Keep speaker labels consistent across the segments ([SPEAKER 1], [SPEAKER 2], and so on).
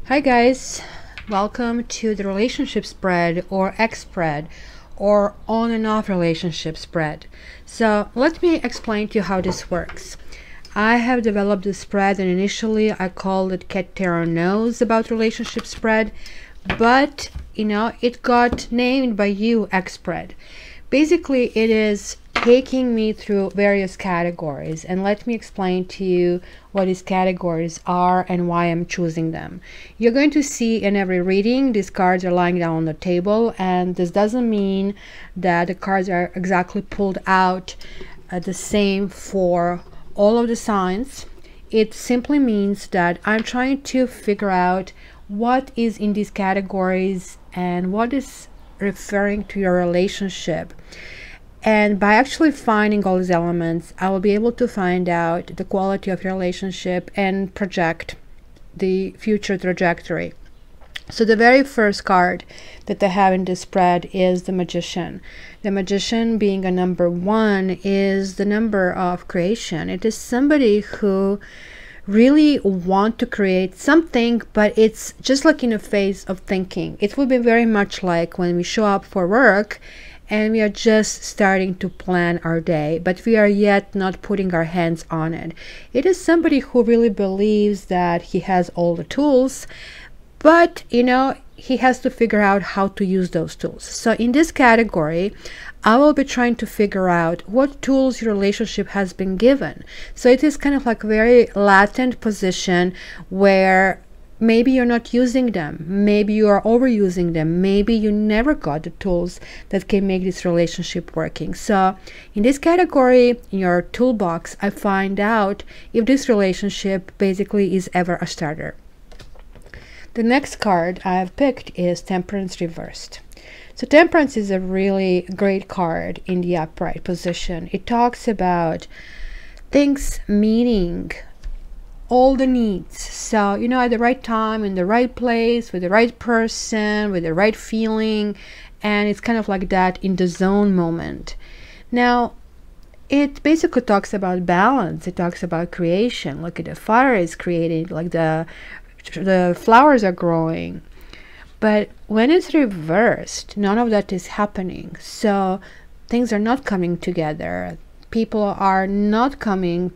[SPEAKER 1] Hi guys, welcome to the relationship spread or X spread or on and off relationship spread. So let me explain to you how this works. I have developed this spread and initially I called it Cat Tarot Knows About Relationship Spread, but it got named by you X spread. Basically it is taking me through various categories, and let me explain to you what these categories are and why I'm choosing them. You're going to see in every reading these cards are lying down on the table, and this doesn't mean that the cards are exactly pulled out the same for all of the signs. It simply means that I'm trying to figure out what is in these categories and what is referring to your relationship. And by actually finding all these elements, I will be able to find out the quality of your relationship and project the future trajectory. So the very first card that I have in this spread is the Magician. The Magician, being a number 1, is the number of creation. It is somebody who really want to create something, but it's just like in a phase of thinking. It would be very much like when we show up for work and we are just starting to plan our day, but we are yet not putting our hands on it. It is somebody who really believes that he has all the tools, but he has to figure out how to use those tools. So in this category, I will be trying to figure out what tools your relationship has been given. So it is kind of like a very latent position where maybe you're not using them, maybe you are overusing them, maybe you never got the tools that can make this relationship working. So in this category, in your toolbox, I find out if this relationship basically is ever a starter. The next card I have picked is Temperance reversed. So Temperance is a really great card in the upright position. It talks about things meeting all the needs. So at the right time, in the right place, with the right person, with the right feeling, and it's kind of like that in the zone moment. Now it basically talks about balance. It talks about creation. Look at the fire is creating, like the flowers are growing. But when it's reversed, none of that is happening. So things are not coming together. People are not coming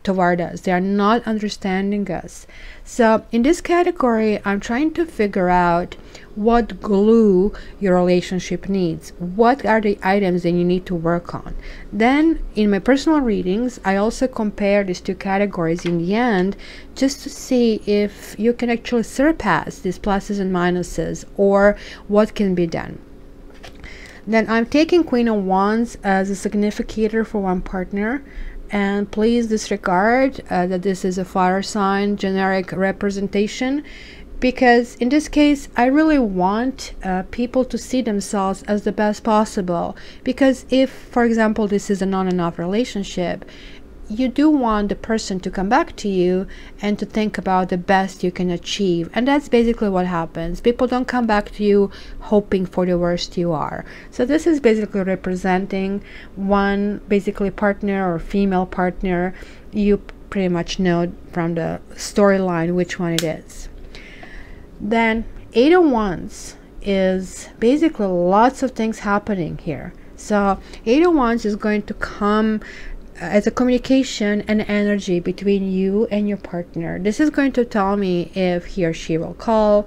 [SPEAKER 1] toward us. They are not understanding us. So in this category, I'm trying to figure out what glue your relationship needs. What are the items that you need to work on? Then in my personal readings, I also compare these two categories in the end just to see if you can actually surpass these pluses and minuses or what can be done. Then I'm taking Queen of Wands as a significator for one partner, and please disregard that this is a fire sign generic representation, because in this case I really want people to see themselves as the best possible. Because if, for example, this is an on and off relationship, you do want the person to come back to you and to think about the best you can achieve, and that's basically what happens. People don't come back to you hoping for the worst you are. So this is basically representing one basically partner or female partner. You pretty much know from the storyline which one it is. Then Eight of Wands is basically lots of things happening here. So Eight of Wands is going to come as a communication and energy between you and your partner. This is going to tell me if he or she will call,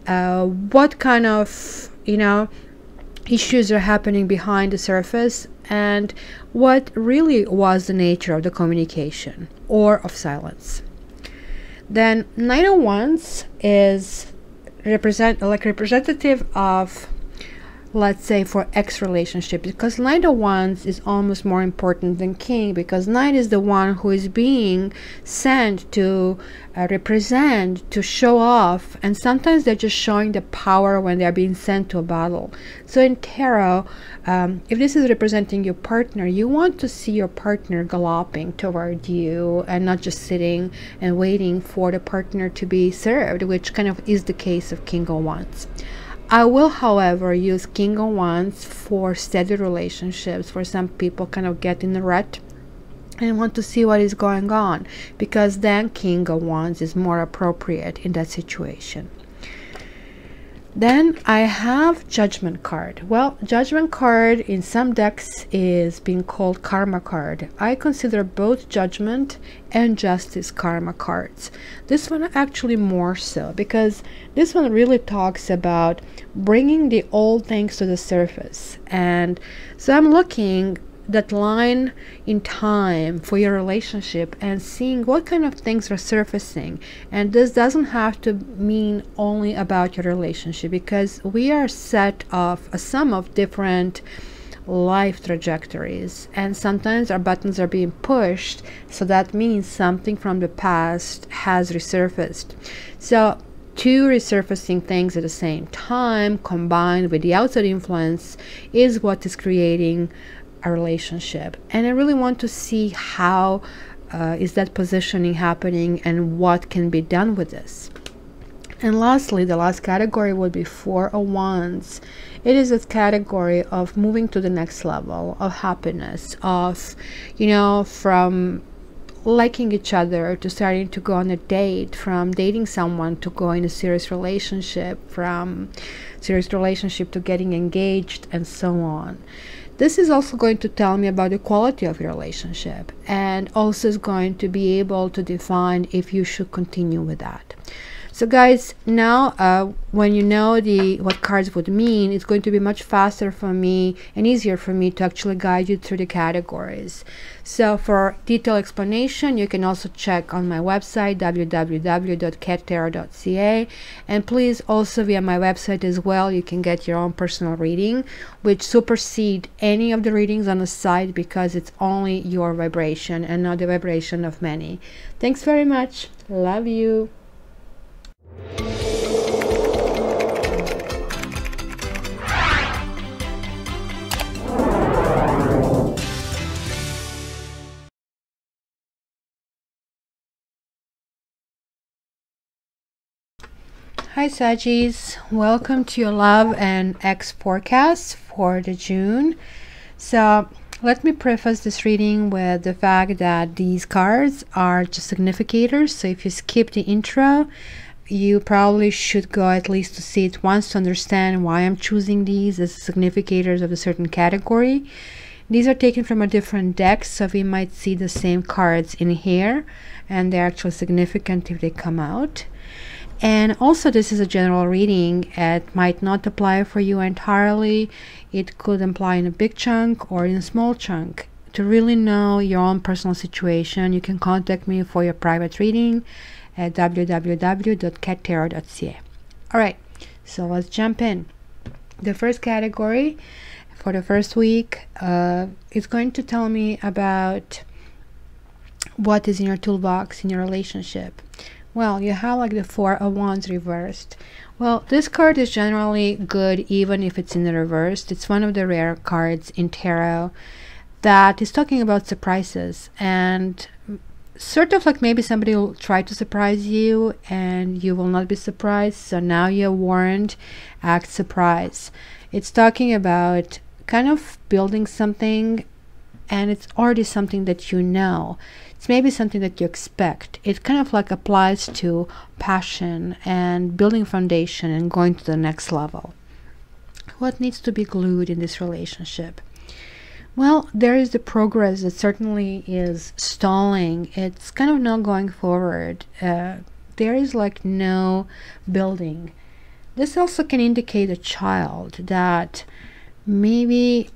[SPEAKER 1] what kind of issues are happening behind the surface, and what really was the nature of the communication or of silence. Then Nine of Wands is representative of, let's say, for X relationship, because Knight of Wands is almost more important than King, because Knight is the one who is being sent to represent, to show off, and sometimes they're just showing the power when they're being sent to a battle. So in tarot, if this is representing your partner, you want to see your partner galloping toward you and not just sitting and waiting for the partner to be served, which kind of is the case of King of Wands. I will, however, use King of Wands for steady relationships, for some people kind of get in the rut and want to see what is going on, because then King of Wands is more appropriate in that situation. Then I have Judgment card. Well, Judgment card in some decks is being called Karma card. I consider both Judgment and Justice Karma cards. This one actually more so, because this one really talks about bringing the old things to the surface. And so I'm looking that line in time for your relationship and seeing what kind of things are surfacing. And this doesn't have to mean only about your relationship, because we are set of a sum of different life trajectories, and sometimes our buttons are being pushed, so that means something from the past has resurfaced. So two resurfacing things at the same time combined with the outside influence is what is creating a relationship. And I really want to see how is that positioning happening and what can be done with this. And lastly, the last category would be Four of Wands. It is a category of moving to the next level of happiness, of, you know, from liking each other to starting to go on a date, from dating someone to go in a serious relationship, from serious relationship to getting engaged, and so on. This is also going to tell me about the quality of your relationship, and also is going to be able to define if you should continue with that. So guys, now when you know what cards would mean, it's going to be much faster for me and easier for me to actually guide you through the categories. So for detailed explanation, you can also check on my website, www.cattarot.ca, and please also via my website as well, you can get your own personal reading, which supersede any of the readings on the site, because it's only your vibration and not the vibration of many. Thanks very much. Love you. Hi Sagis, welcome to your love and X forecast for the June. So let me preface this reading with the fact that these cards are just significators. So if you skip the intro, you probably should go at least to see it once to understand why I'm choosing these as significators of a certain category. These are taken from a different deck, so we might see the same cards in here, and they're actually significant if they come out. And also, this is a general reading. It might not apply for you entirely. It could apply in a big chunk or in a small chunk. To really know your own personal situation, you can contact me for your private reading at www.cattarot.ca. Alright, so let's jump in. The first category for the first week is going to tell me about what is in your toolbox in your relationship. Well, you have like the Four of Wands reversed. Well, this card is generally good even if it's in the reversed. It's one of the rare cards in tarot that is talking about surprises, and sort of like maybe somebody will try to surprise you and you will not be surprised. So now you're warned, act surprised. It's talking about kind of building something, and it's already something that you know. It's maybe something that you expect. It kind of like applies to passion and building foundation and going to the next level. What needs to be glued in this relationship? Well, there is the progress that certainly is stalling. It's kind of not going forward. There is like no building. This also can indicate a child that maybe,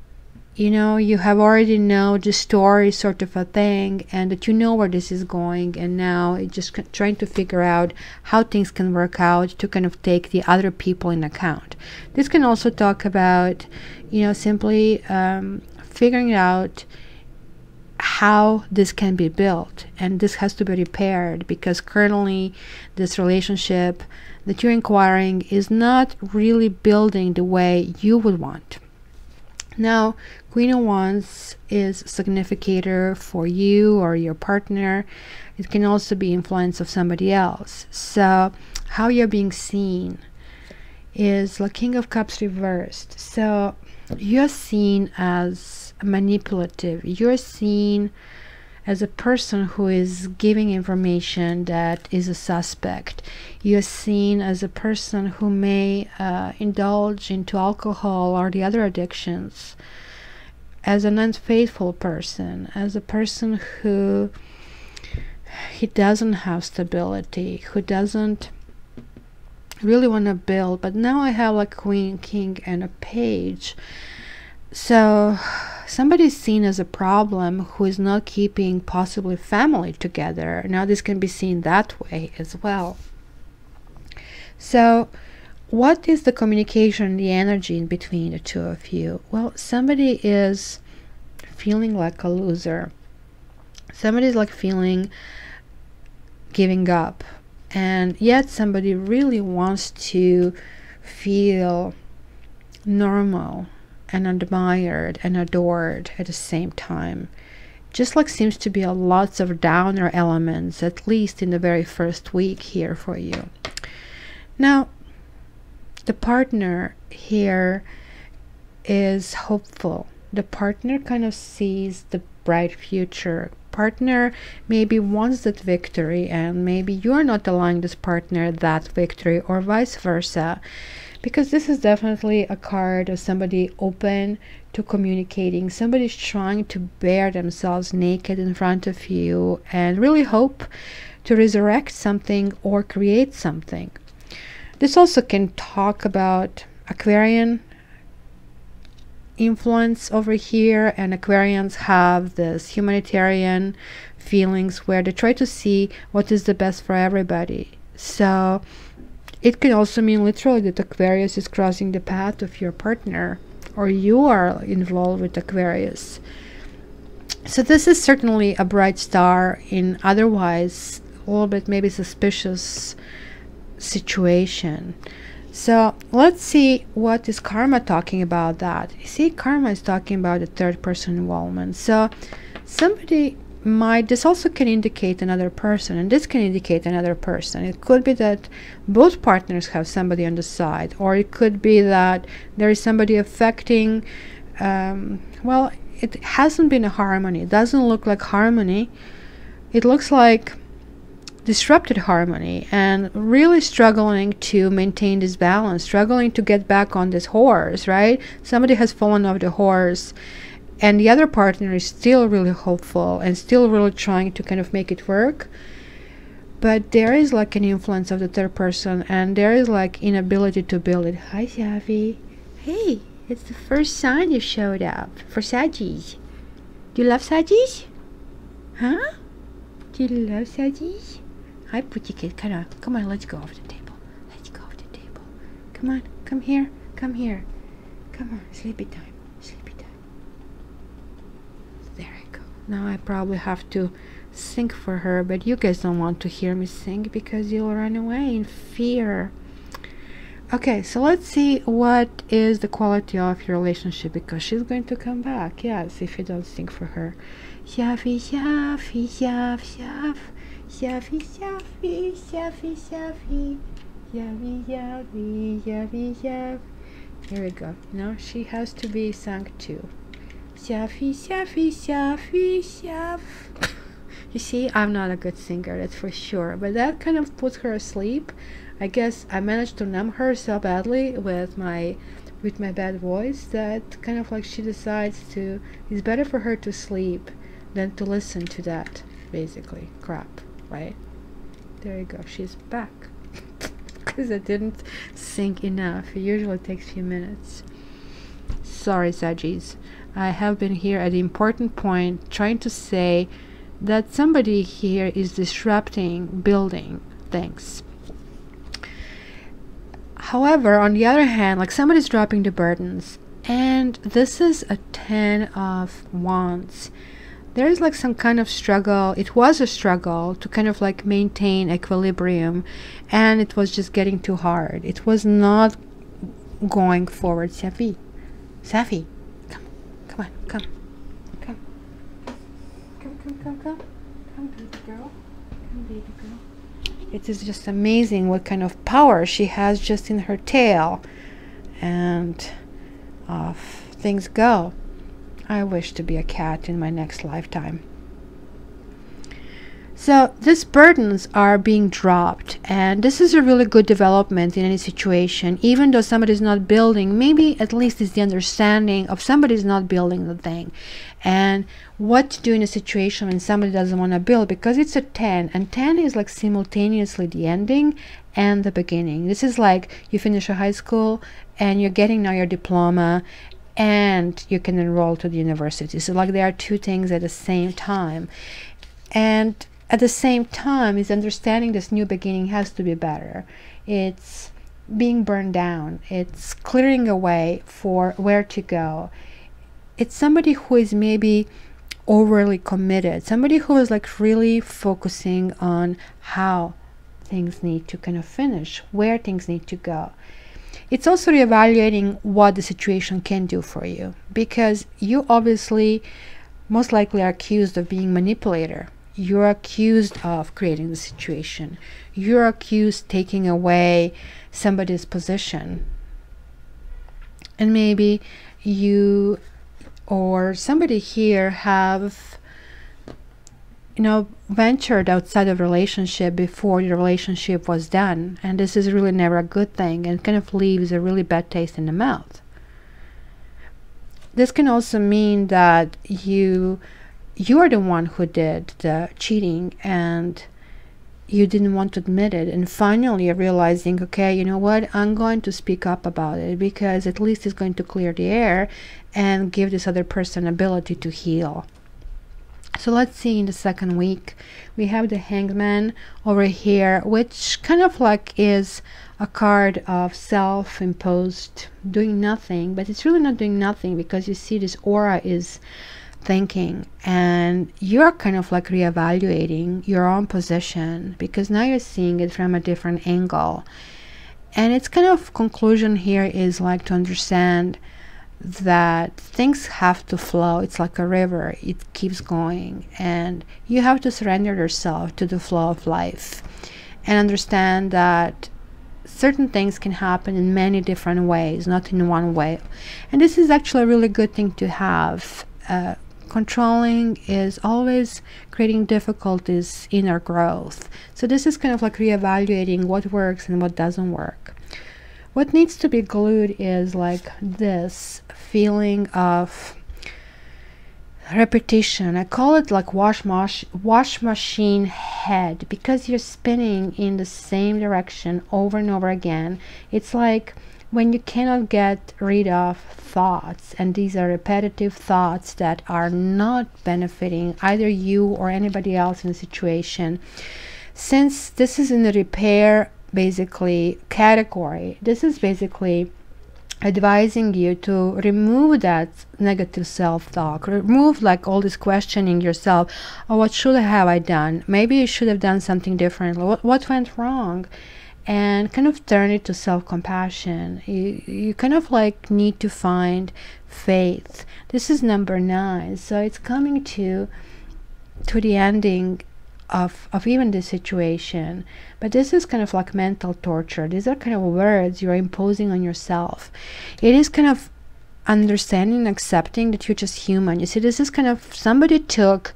[SPEAKER 1] you know, you have already know the story sort of a thing, and that you know where this is going, and now it's just trying to figure out how things can work out to kind of take the other people in account. This can also talk about, you know, simply figuring out how this can be built, and this has to be repaired, because currently this relationship that you're inquiring is not really building the way you would want. Now, Queen of Wands is a significator for you or your partner. It can also be influence of somebody else. So how you're being seen is like King of Cups reversed. So you're seen as manipulative. You're seen as a person who is giving information that is a suspect. You're seen as a person who may indulge into alcohol or the other addictions, as an unfaithful person, as a person who he doesn't have stability, who doesn't really want to build. But now I have like Queen, King, and a Page. So somebody's seen as a problem who is not keeping possibly family together. Now this can be seen that way as well. So what is the communication, the energy in between the two of you? Well, somebody is feeling like a loser. Somebody's like feeling giving up. And yet somebody really wants to feel normal and admired and adored at the same time. Just like seems to be a lots of downer elements, at least in the very first week here for you. Now, the partner here is hopeful. The partner kind of sees the bright future. Partner maybe wants that victory, and maybe you're not allowing this partner that victory, or vice versa. Because this is definitely a card of somebody open to communicating. Somebody's trying to bear themselves naked in front of you and really hope to resurrect something or create something. This also can talk about Aquarian influence over here, and Aquarians have this humanitarian feelings where they try to see what is the best for everybody. So it can also mean literally that Aquarius is crossing the path of your partner, or you are involved with Aquarius. So this is certainly a bright star in otherwise a little bit maybe suspicious situation. So let's see what is karma talking about that. You see, karma is talking about the third person involvement. So somebody might, this also can indicate another person, and this can indicate another person. It could be that both partners have somebody on the side, or it could be that there is somebody affecting, well, it hasn't been a harmony. It doesn't look like harmony. It looks like disrupted harmony, and really struggling to maintain this balance, struggling to get back on this horse, right? Somebody has fallen off the horse, and the other partner is still really hopeful and still really trying to kind of make it work. But there is like an influence of the third person, and there is like inability to build it. Hi, Shafi. Hey, it's the first sign you showed up for Sagis. Do you love Sagis? Huh? Do you love Sagis? Hi, Poochie Kid. Come on, let's go off the table. Let's go off the table. Come on, come here. Come here. Come on, sleepy time. Sleepy time. There I go. Now I probably have to sing for her, but you guys don't want to hear me sing because you'll run away in fear. Okay, so let's see what is the quality of your relationship, because she's going to come back. Yes, if you don't sing for her. Shafi, shafi, shaf, shaf. Shafi, shafi, shafi, shafi. Shafi, shafi, shafi, shaf. Here we go. Now she has to be sung too. Shafi, shafi, shafi, shaf. You see, I'm not a good singer, that's for sure. But that kind of puts her asleep. I guess I managed to numb her so badly with my bad voice that kind of like she decides to, it's better for her to sleep than to listen to that, basically, crap, right? There you go, she's back. Because I didn't sing enough. It usually takes a few minutes. Sorry, Sagis. I have been here at the important point trying to say that somebody here is disrupting building things. However, on the other hand, like somebody's dropping the burdens, and this is a 10 of Wands. There is like some kind of struggle. It was a struggle to kind of like maintain equilibrium, and it was just getting too hard. It was not going forward. Safi, Safi, come on, come, baby girl, come, baby girl. It is just amazing what kind of power she has just in her tail, and off things go. I wish to be a cat in my next lifetime. So these burdens are being dropped, and this is a really good development in any situation. Even though somebody's not building, maybe at least it's the understanding of somebody's not building the thing, and what to do in a situation when somebody doesn't want to build, because it's a 10, and 10 is like simultaneously the ending and the beginning. This is like you finish a high school and you're getting now your diploma and you can enroll to the university. So like there are two things at the same time, and at the same time is understanding this new beginning has to be better. It's being burned down. It's clearing a way for where to go. It's somebody who is maybe overly committed, somebody who is like really focusing on how things need to kind of finish, where things need to go. It's also reevaluating what the situation can do for you, because you obviously most likely are accused of being manipulator. You're accused of creating the situation. You're accused taking away somebody's position. And maybe you or somebody here have, you know, ventured outside of relationship before the relationship was done. And this is really never a good thing and kind of leaves a really bad taste in the mouth. This can also mean that you are the one who did the cheating and you didn't want to admit it, and finally you're realizing, okay, you know what, I'm going to speak up about it because at least it's going to clear the air and give this other person ability to heal. So let's see, in the second week we have the Hangman over here, which kind of like is a card of self-imposed doing nothing, but it's really not doing nothing, because you see this aura is thinking, and you're kind of like reevaluating your own position, because now you're seeing it from a different angle. And its kind of conclusion here is like to understand that things have to flow. It's like a river, it keeps going, and you have to surrender yourself to the flow of life and understand that certain things can happen in many different ways, not in one way. And this is actually a really good thing to have. Controlling is always creating difficulties in our growth. So this is kind of like reevaluating what works and what doesn't work. What needs to be glued is like this feeling of repetition. I call it like wash machine head, because you're spinning in the same direction over and over again. It's like when you cannot get rid of thoughts, and these are repetitive thoughts that are not benefiting either you or anybody else in the situation. Since this is in the repair basically category, this is basically advising you to remove that negative self-talk, remove like all this questioning yourself. Oh, what should have I done? Maybe you should have done something differently. What went wrong? And kind of turn it to self-compassion. You kind of like need to find faith. This is number 9, so it's coming to the ending of even this situation. But this is kind of like mental torture. These are kind of words you're imposing on yourself. It is kind of understanding, accepting that you're just human. You see, this is kind of somebody took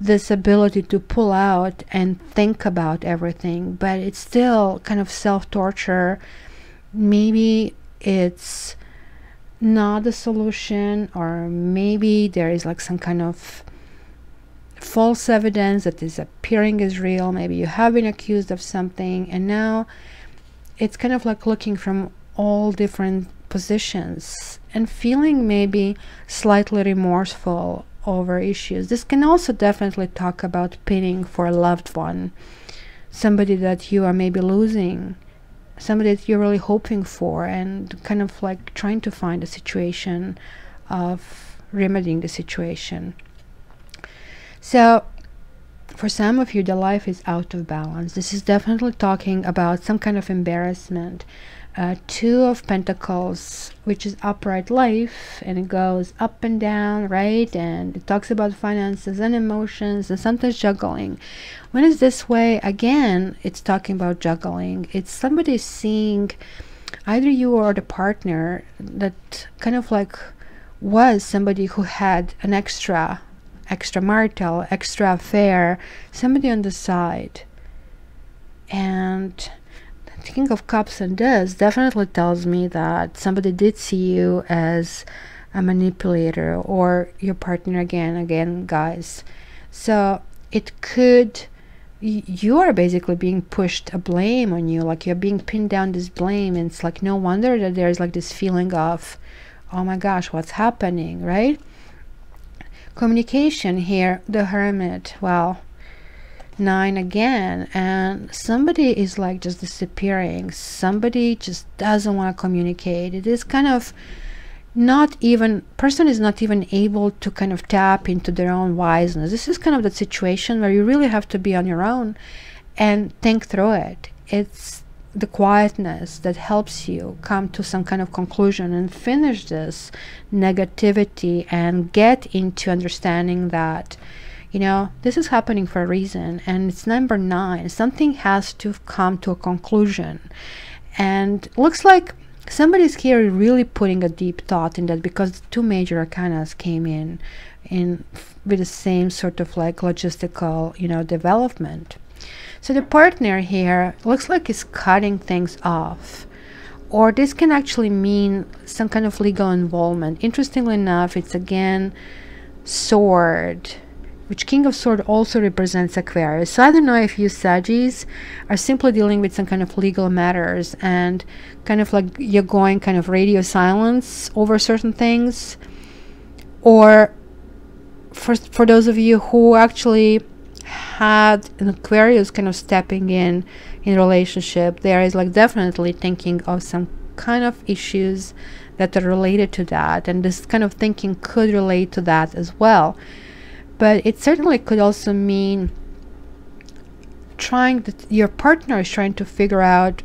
[SPEAKER 1] this ability to pull out and think about everything, but it's still kind of self-torture. Maybe it's not the solution, or maybe there is like some kind of false evidence that is appearing as real. Maybe you have been accused of something, and now it's kind of like looking from all different positions and feeling maybe slightly remorseful over issues. This can also definitely talk about pinning for a loved one, somebody that you are maybe losing, somebody that you're really hoping for, and kind of like trying to find a situation of remedying the situation. So for some of you, the life is out of balance. This is definitely talking about some kind of embarrassment. 2 of Pentacles, which is upright life, and it goes up and down, right? And it talks about finances and emotions and sometimes juggling. When it's this way, again, it's talking about juggling. It's somebody seeing either you or the partner that kind of like was somebody who had an extra extramarital, extra affair, somebody on the side. And the King of Cups and this definitely tells me that somebody did see you as a manipulator, or your partner again, guys. So it could, you are basically being pushed a blame on you, like you're being pinned down this blame, and it's like no wonder that there's like this feeling of, oh my gosh, what's happening, right? Communication here, the Hermit, well, 9 again, and somebody is like just disappearing. Somebody just doesn't want to communicate. It is kind of not even, person is not even able to kind of tap into their own wiseness. This is kind of the situation where you really have to be on your own and think through it. It's the quietness that helps you come to some kind of conclusion and finish this negativity and get into understanding that, you know, this is happening for a reason, and it's number 9. Something has to come to a conclusion, and looks like somebody's here really putting a deep thought in that, because 2 major arcanas came in with the same sort of like logistical, you know, development. So the partner here looks like is cutting things off, or this can actually mean some kind of legal involvement. Interestingly enough, it's again sword, which King of Sword also represents Aquarius. So I don't know if you Saggies are simply dealing with some kind of legal matters and kind of like you're going kind of radio silence over certain things, or for those of you who actually had an Aquarius kind of stepping in relationship, there is like definitely thinking of some kind of issues that are related to that, and this kind of thinking could relate to that as well. But it certainly could also mean your partner is trying to figure out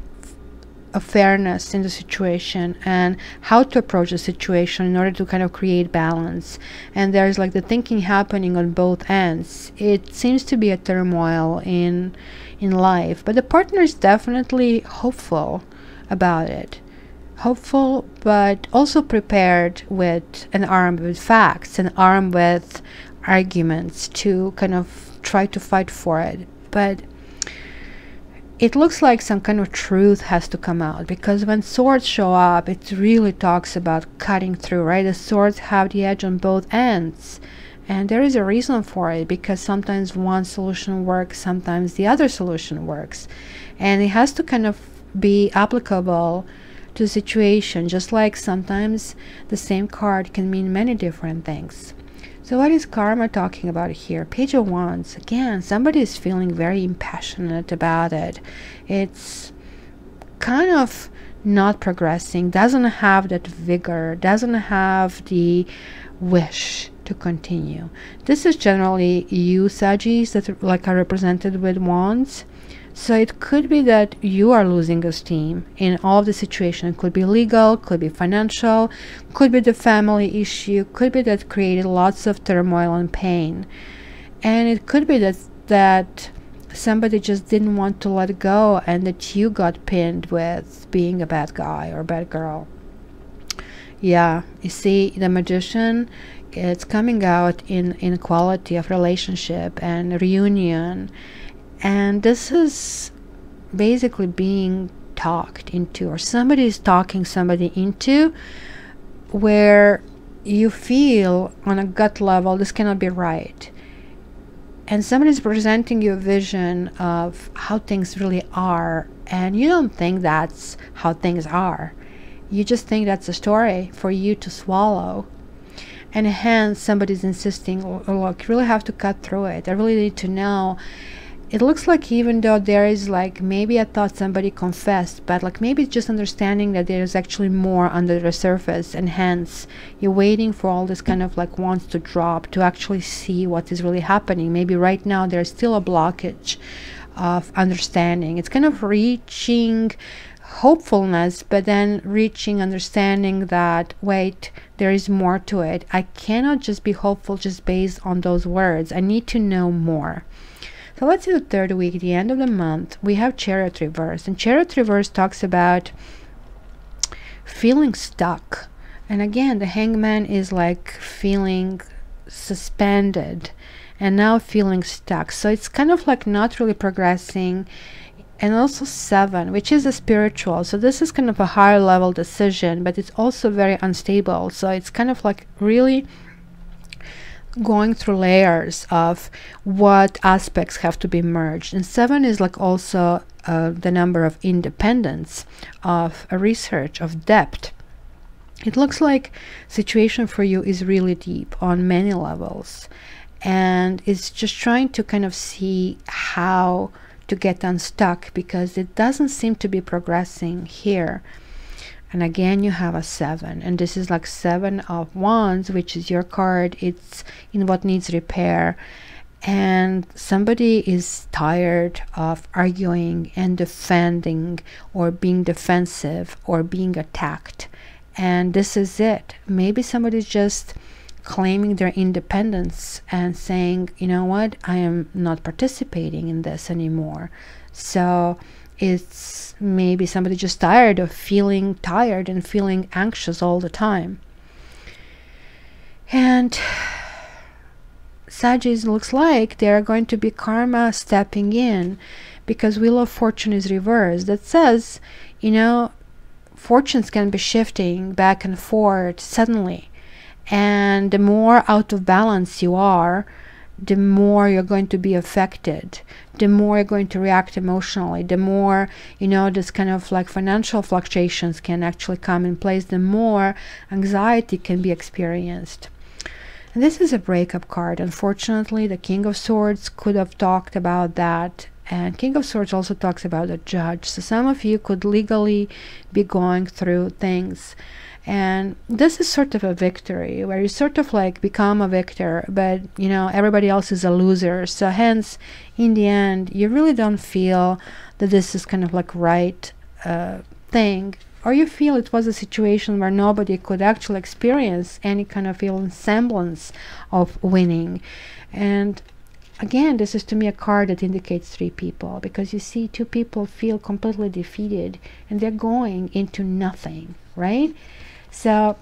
[SPEAKER 1] a fairness in the situation and how to approach the situation in order to kind of create balance. And there's like the thinking happening on both ends. It seems to be a turmoil in life, but the partner is definitely hopeful about it. Hopeful, but also prepared with an arm with facts, an arm with arguments to kind of try to fight for it. But it looks like some kind of truth has to come out, because when swords show up, it really talks about cutting through, right? The swords have the edge on both ends, and there is a reason for it, because sometimes one solution works, sometimes the other solution works, and it has to kind of be applicable to the situation, just like sometimes the same card can mean many different things. So what is karma talking about here? Page of Wands. Again, somebody is feeling very impassionate about it. It's kind of not progressing, doesn't have that vigor, doesn't have the wish to continue. This is generally you, Saggies, that like are represented with Wands. So it could be that you are losing esteem in all of the situation. It could be legal, could be financial, could be the family issue, could be that created lots of turmoil and pain. And it could be that somebody just didn't want to let go, and that you got pinned with being a bad guy or bad girl. Yeah, you see, the Magician, it's coming out in quality of relationship and reunion. And this is basically being talked into, or somebody is talking somebody into, where you feel on a gut level this cannot be right, and somebody is presenting you a vision of how things really are, and you don't think that's how things are. You just think that's a story for you to swallow, and hence somebody's insisting, oh, look, you really have to cut through it. I really need to know. It looks like even though there is like, maybe I thought somebody confessed, but like maybe it's just understanding that there is actually more under the surface, and hence you're waiting for all this kind of like wants to drop to actually see what is really happening. Maybe right now there's still a blockage of understanding. It's kind of reaching hopefulness, but then reaching understanding that, wait, there is more to it. I cannot just be hopeful just based on those words. I need to know more. So let's see the third week, the end of the month. We have Chariot reverse, and Chariot reverse talks about feeling stuck. And again, the Hangman is like feeling suspended and now feeling stuck. So it's kind of like not really progressing. And also 7, which is a spiritual. So this is kind of a higher level decision, but it's also very unstable. So it's kind of like really going through layers of what aspects have to be merged. And 7 is like also the number of independence, of a research, of depth. It looks like situation for you is really deep on many levels, and it's just trying to kind of see how to get unstuck, because it doesn't seem to be progressing here. And again, you have a 7, and this is like 7 of Wands, which is your card. It's in what needs repair, and somebody is tired of arguing and defending, or being defensive, or being attacked. And this is it. Maybe somebody's just claiming their independence and saying, you know what, I am not participating in this anymore. So it's maybe somebody just tired of feeling tired and feeling anxious all the time. And Sagittarius, looks like there are going to be karma stepping in, because Wheel of Fortune is reversed. That says, you know, fortunes can be shifting back and forth suddenly, and the more out of balance you are, the more you're going to be affected, the more you're going to react emotionally, the more, you know, this kind of like financial fluctuations can actually come in place, the more anxiety can be experienced. And this is a breakup card. Unfortunately, the King of Swords could have talked about that, and King of Swords also talks about a judge. So some of you could legally be going through things, and this is sort of a victory where you sort of like become a victor, but you know, everybody else is a loser. So hence, in the end, you really don't feel that this is kind of like right thing, or you feel it was a situation where nobody could actually experience any kind of even semblance of winning. And again, this is to me a card that indicates 3 people, because you see 2 people feel completely defeated and they're going into nothing, right? So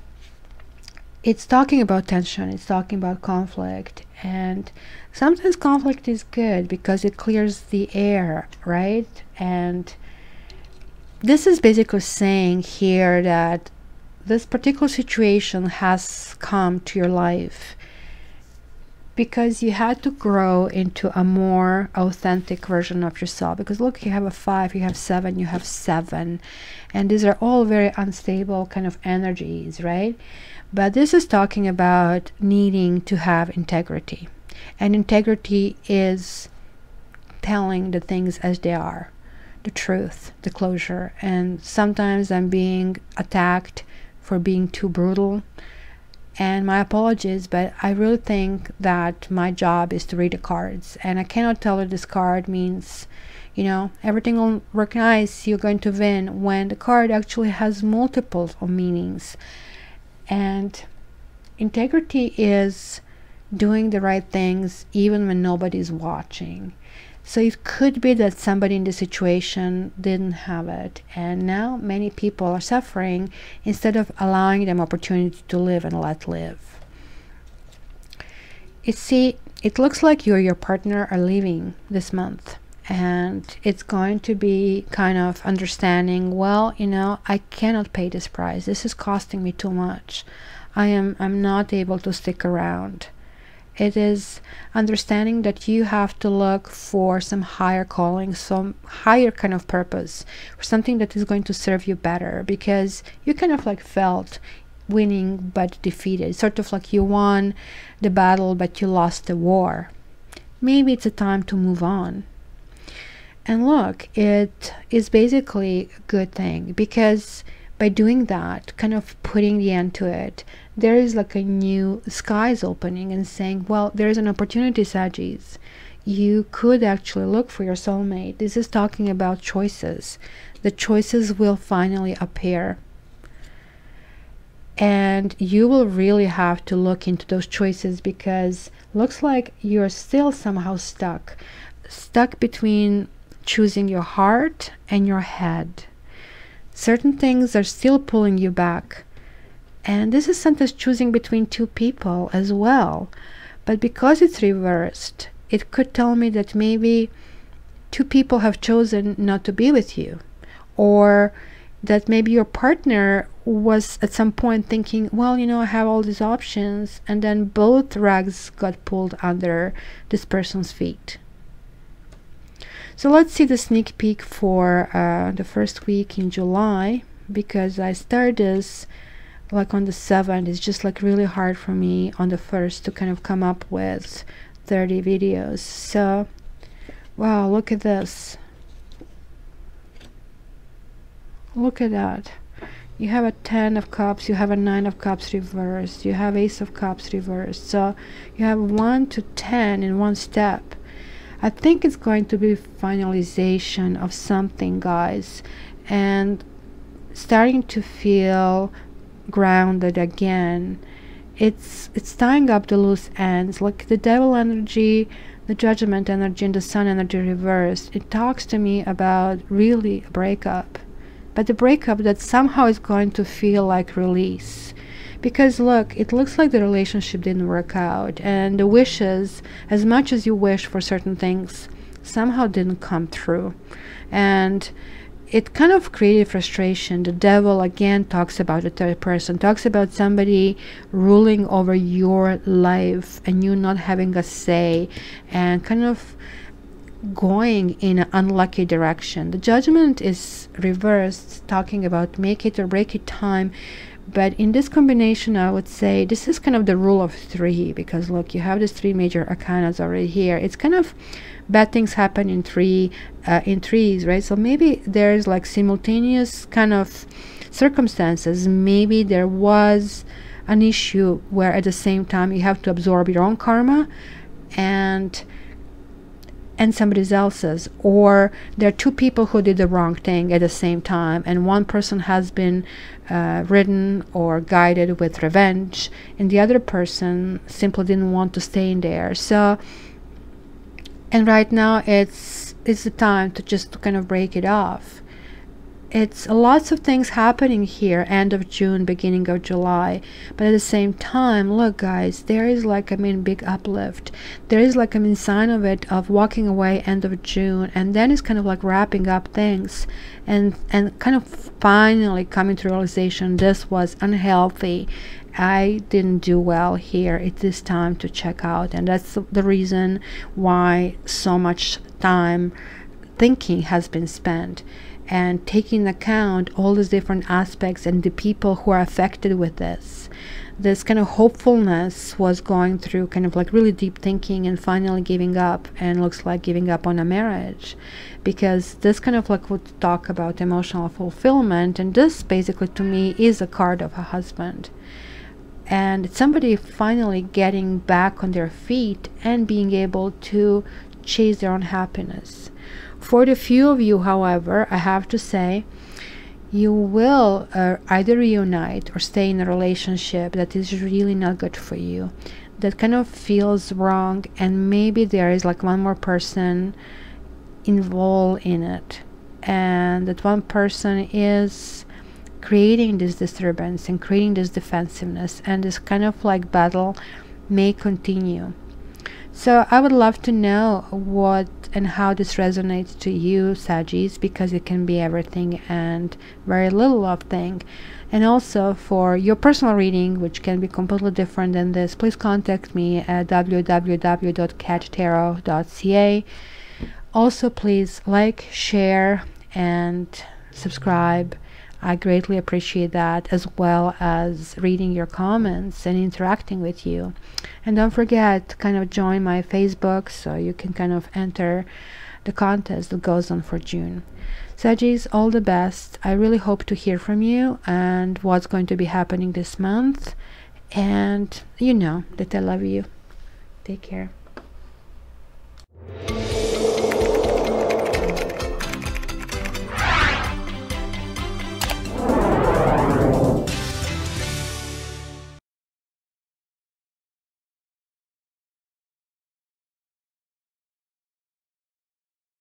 [SPEAKER 1] it's talking about tension, it's talking about conflict, and sometimes conflict is good because it clears the air, right? And this is basically saying here that this particular situation has come to your life because you had to grow into a more authentic version of yourself. Because look, you have a 5, you have 7, you have 7, and these are all very unstable kind of energies, right? But this is talking about needing to have integrity, and integrity is telling the things as they are, the truth, the closure. And sometimes I'm being attacked for being too brutal, and my apologies, but I really think that my job is to read the cards, and I cannot tell you this card means, you know, everything will work nice, you're going to win, when the card actually has multiples of meanings. And integrity is doing the right things even when nobody's watching. So it could be that somebody in the situation didn't have it, and now many people are suffering instead of allowing them opportunity to live and let live. It looks like you or your partner are leaving this month, and it's going to be kind of understanding, well, you know, I cannot pay this price. This is costing me too much. I'm not able to stick around. It is understanding that you have to look for some higher calling, some higher kind of purpose, for something that is going to serve you better, because you kind of like felt winning but defeated, sort of like you won the battle but you lost the war. Maybe it's a time to move on. And look, it is basically a good thing, because by doing that, kind of putting the end to it, there is like a new skies opening and saying, well, there is an opportunity, Sagis. You could actually look for your soulmate. This is talking about choices. The choices will finally appear, and you will really have to look into those choices, because looks like you're still somehow stuck between choosing your heart and your head. Certain things are still pulling you back, and this is sometimes choosing between 2 people as well. But because it's reversed, it could tell me that maybe two people have chosen not to be with you, or that maybe your partner was at some point thinking, well, I have all these options, and then both rugs got pulled under this person's feet. So let's see the sneak peek for the first week in July, because I started this like on the 7th. It's just like really hard for me on the 1st to kind of come up with 30 videos. So wow, look at this. Look at that. You have a 10 of Cups, you have a 9 of Cups reversed, you have Ace of Cups reversed. So you have 1 to 10 in one step. I think it's going to be finalization of something, guys, and starting to feel grounded again. It's tying up the loose ends, like the Devil energy, the Judgment energy, and the Sun energy reversed. It talks to me about really a breakup, but a breakup that somehow is going to feel like release. Because look, it looks like the relationship didn't work out, and the wishes, as much as you wish for certain things, somehow didn't come through, and it kind of created frustration. The Devil again talks about the third person, talks about somebody ruling over your life and you not having a say, and kind of going in an unlucky direction. The Judgment is reversed, talking about make it or break it time. But in this combination, I would say this is kind of the rule of 3, because look, you have these 3 major arcanas already here. It's kind of bad things happen in threes, right? So maybe there's like simultaneous kind of circumstances. Maybe there was an issue where at the same time you have to absorb your own karma and somebody else's, or there are 2 people who did the wrong thing at the same time, and one person has been ridden or guided with revenge, and the other person simply didn't want to stay in there. So, and right now it's the time to just kind of break it off. It's lots of things happening here, end of June, beginning of July, but at the same time, look guys, there is like, big uplift. There is like, sign of it, of walking away end of June, and then it's kind of like wrapping up things and kind of finally coming to realization this was unhealthy. I didn't do well here. It is time to check out, and that's the reason why so much time thinking has been spent and taking into account all these different aspects and the people who are affected with this. This kind of hopefulness was going through kind of like really deep thinking and finally giving up, and looks like giving up on a marriage, because this kind of like would talk about emotional fulfillment, and this basically to me is a card of a husband. And it's somebody finally getting back on their feet and being able to chase their own happiness. For the few of you, however, I have to say, you will either reunite or stay in a relationship that is really not good for you, that kind of feels wrong, and maybe there is like one more person involved in it, and that one person is creating this disturbance and creating this defensiveness, and this kind of like battle may continue. So I would love to know what and how this resonates to you, Sagis, because it can be everything and very little of thing. And also for your personal reading, which can be completely different than this, please contact me at www.cattarot.ca. Also, please like, share, and subscribe. I greatly appreciate that, as well as reading your comments and interacting with you. And don't forget to kind of join my Facebook so you can kind of enter the contest that goes on for June. Sagis, all the best. I really hope to hear from you and what's going to be happening this month. And you know that I love you. Take care.